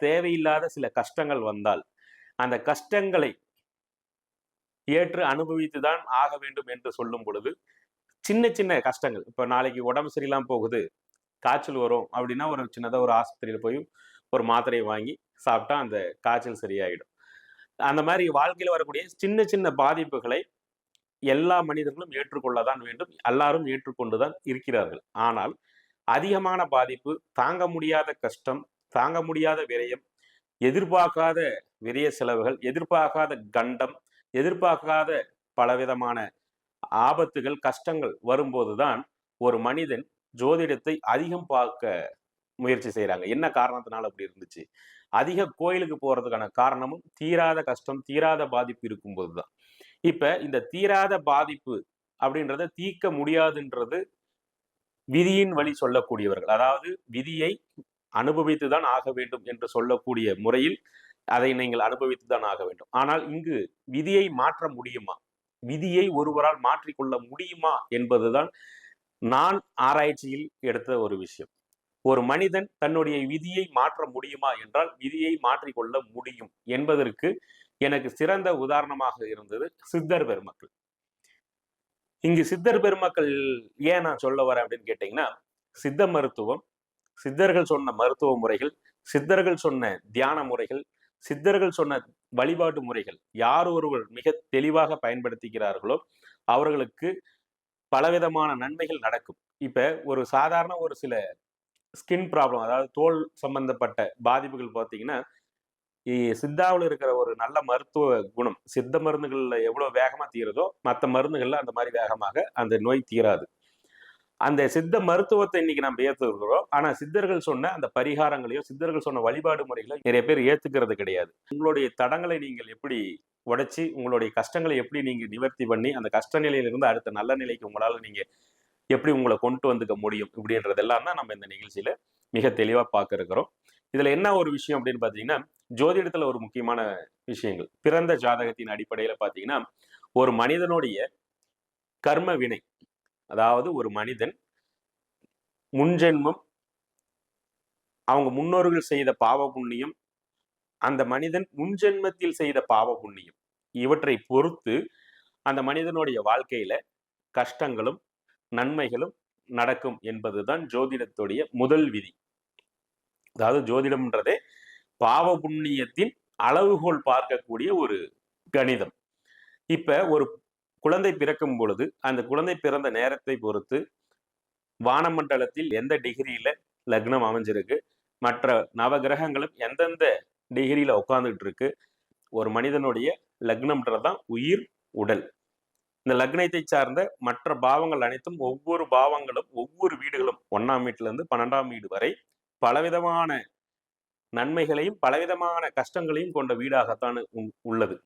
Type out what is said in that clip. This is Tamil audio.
தேவையில்லாத சில கஷ்டங்கள் வந்தால் அந்த கஷ்டங்களை ஏற்று அனுபவித்துதான் ஆக வேண்டும் என்று சொல்லும் பொழுது சின்ன சின்ன கஷ்டங்கள், இப்ப நாளைக்கு உடம்பு சரியில்லாம போகுது, காய்ச்சல் வரும் அப்படின்னா ஒரு சின்னதா ஒரு ஆஸ்பத்திரியில போய் ஒரு மாத்திரையை வாங்கி சாப்பிட்டா அந்த காய்ச்சல் சரியாயிடும். அந்த மாதிரி வாழ்க்கையில வரக்கூடிய சின்ன சின்ன பாதிப்புகளை எல்லா மனிதர்களும் ஏற்றுக்கொள்ளதான் வேண்டும். எல்லாரும் ஏற்றுக்கொண்டுதான் இருக்கிறார்கள். ஆனால் அதிகமான பாதிப்பு, தாங்க முடியாத கஷ்டம், தாங்க முடியாத விரயம், எதிர்பார்க்காத விரய செலவுகள், எதிர்பார்க்காத கண்டம், எதிர்பார்க்காத பலவிதமான ஆபத்துகள், கஷ்டங்கள் வரும்போதுதான் ஒரு மனிதன் ஜோதிடத்தை அதிகம் பார்க்க முயற்சி செய்றாங்க. என்ன காரணத்தினால அப்படி இருந்துச்சு? அதிக கோயிலுக்கு போறதுக்கான காரணமும் தீராத கஷ்டம், தீராத பாதிப்பு இருக்கும்போதுதான். இப்ப இந்த தீராத பாதிப்பு அப்படின்றத தீர்க்க முடியாதுன்றது விதியின் வழி சொல்லக்கூடியவர்கள். அதாவது விதியை அனுபவித்துதான் ஆக வேண்டும் என்று சொல்லக்கூடிய முறையில் அதை நீங்கள் அனுபவித்துதான் ஆக வேண்டும். ஆனால் இங்கு விதியை மாற்ற முடியுமா? விதியை ஒருவரால் மாற்றிக்கொள்ள முடியுமா என்பதுதான் நான் ஆராய்ச்சியில் எடுத்த ஒரு விஷயம். ஒரு மனிதன் தன்னுடைய விதியை மாற்ற முடியுமா என்றால் விதியை மாற்றிக்கொள்ள முடியும் என்பதற்கு எனக்கு சிறந்த உதாரணமாக இருந்தது சித்தர் பெருமக்கள். இங்கு சித்தர் பெருமக்கள் ஏன் நான் சொல்ல வரேன் அப்படின்னு கேட்டீங்கன்னா, சித்த மருத்துவம், சித்தர்கள் சொன்ன மருத்துவ முறைகள், சித்தர்கள் சொன்ன தியான முறைகள், சித்தர்கள் சொன்ன வழிபாட்டு முறைகள் யார் ஒருவர் மிக தெளிவாக பயன்படுத்துகிறார்களோ அவர்களுக்கு பலவிதமான நன்மைகள் நடக்கும். இப்ப ஒரு சாதாரண ஒரு சில ஸ்கின் ப்ராப்ளம், அதாவது தோல் சம்பந்தப்பட்ட பாதிப்புகள் பார்த்தீங்கன்னா, சித்தாவில் இருக்கிற ஒரு நல்ல மருத்துவ குணம், சித்த மருந்துகள்ல எவ்வளவு வேகமா தீருதோ மற்ற மருந்துகள்ல அந்த மாதிரி வேகமாக அந்த நோய் தீராது. அந்த சித்த மருத்துவத்தை இன்னைக்கு நம்ம ஏத்துக்கிறோம். ஆனா சித்தர்கள் சொன்ன அந்த பரிகாரங்களையோ, சித்தர்கள் சொன்ன வழிபாடு முறைகளை நிறைய பேர் ஏத்துக்கிறது கிடையாது. உங்களுடைய தடங்களை நீங்கள் எப்படி உடைச்சு, உங்களுடைய கஷ்டங்களை எப்படி நீங்க நிவர்த்தி பண்ணி, அந்த கஷ்ட நிலையிலிருந்து அடுத்த நல்ல நிலைக்கு உங்களால நீங்க எப்படி உங்களை கொண்டு வந்துக்க முடியும் இப்படின்றதெல்லாம் தான் நம்ம இந்த நிகழ்ச்சியில மிக தெளிவா பார்க்க இருக்கிறோம். இதுல என்ன ஒரு விஷயம் அப்படின்னு பாத்தீங்கன்னா, ஜோதிடத்துல ஒரு முக்கியமான விஷயங்கள், பிறந்த ஜாதகத்தின் அடிப்படையில பாத்தீங்கன்னா, ஒரு மனிதனுடைய கர்ம வினை, அதாவது ஒரு மனிதன் முன்ஜென்மம், அவங்க முன்னோர்கள் செய்த பாவ புண்ணியம், அந்த மனிதன் முன்ஜென்மத்தில் செய்த பாவ புண்ணியம், இவற்றை பொறுத்து அந்த மனிதனுடைய வாழ்க்கையில கஷ்டங்களும் நன்மைகளும் நடக்கும் என்பதுதான் ஜோதிடத்துடைய முதல் விதி. அதாவது ஜோதிடம்ன்றதே பாவ புண்ணியத்தின் அளவுகோல் பார்க்கக்கூடிய ஒரு கணிதம். இப்ப ஒரு குழந்தை பிறக்கும் பொழுது அந்த குழந்தை பிறந்த நேரத்தை பொறுத்து வானமண்டலத்தில் எந்த டிகிரியில லக்னம் அமைஞ்சிருக்கு, மற்ற நவ கிரகங்களும் எந்தெந்த டிகிரியில உட்கார்ந்துட்டு இருக்கு, ஒரு மனிதனுடைய லக்னம்ன்றதுதான் உயிர் உடல். இந்த லக்னத்தை சார்ந்த மற்ற பாவங்கள் அனைத்தும் ஒவ்வொரு பாவங்களும் ஒவ்வொரு வீடுகளும் 1ஆம் வீட்டுல இருந்து 12ஆம் வீடு வரை பலவிதமான நன்மைகளையும் பலவிதமான கஷ்டங்களையும் கொண்ட வீடாகத்தான் உள்ளது.